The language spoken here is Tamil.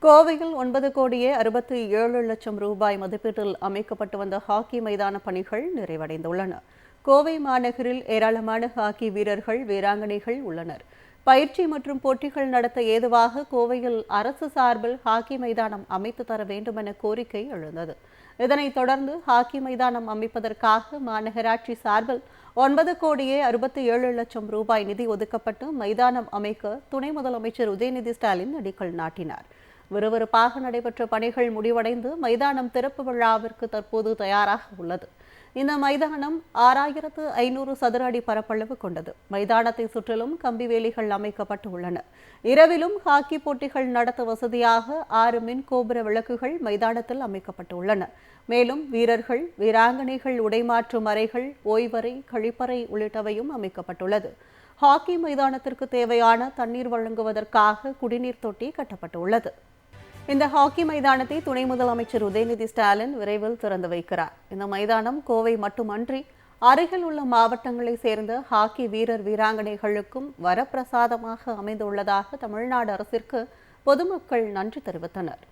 கோவையில் 9,67,00,000 ரூபாய் மதிப்பீட்டில் அமைக்கப்பட்டு வந்த ஹாக்கி மைதான பணிகள் நிறைவடைந்துள்ளன. கோவை மாநகரில் ஏராளமான ஹாக்கி வீரர்கள், வீராங்கனைகள் உள்ளனர். பயிற்சி மற்றும் போட்டிகள் நடத்த ஏதுவாக கோவையில் அரசு சார்பில் ஹாக்கி மைதானம் அமைத்து தர வேண்டும் என கோரிக்கை எழுந்தது. இதனைத் தொடர்ந்து ஹாக்கி மைதானம் அமைப்பதற்காக மாநகராட்சி சார்பில் 9,67,00,000 ரூபாய் நிதி ஒதுக்கப்பட்டு மைதானம் அமைக்க துணை முதலமைச்சர் உதயநிதி ஸ்டாலின் அடிக்கல் நாட்டினார். விறுவிறுப்பாக நடைபெற்ற பணிகள் முடிவடைந்து மைதானம் திறப்பு விழாவிற்கு தற்போது தயாராக உள்ளது. இந்த மைதானம் 6,500 சதுர அடி பரப்பளவு கொண்டது. மைதானத்தை சுற்றிலும் கம்பி வேலிகள் அமைக்கப்பட்டு உள்ளன. இரவிலும் ஹாக்கி போட்டிகள் நடத்த வசதியாக 6 மின் கோபுர விளக்குகள் மைதானத்தில் அமைக்கப்பட்டுள்ளன. மேலும் வீரர்கள், வீராங்கனைகள் உடைமாற்றும் அறைகள், ஓய்வறை, கழிப்பறை உள்ளிட்டவையும் அமைக்கப்பட்டுள்ளது. ஹாக்கி மைதானத்திற்கு தேவையான தண்ணீர் வழங்குவதற்காக குடிநீர் தொட்டி கட்டப்பட்டுள்ளது. இந்த ஹாக்கி மைதானத்தை துணை முதலமைச்சர் உதயநிதி ஸ்டாலின் விரைவில் திறந்து வைக்கிறார். இந்த மைதானம் கோவை மட்டுமன்றி அருகில் உள்ள மாவட்டங்களை சேர்ந்த ஹாக்கி வீரர், வீராங்கனைகளுக்கும் வரப்பிரசாதமாக அமைந்துள்ளதாக தமிழ்நாடு அரசிற்கு பொதுமக்கள் நன்றி தெரிவித்தனர்.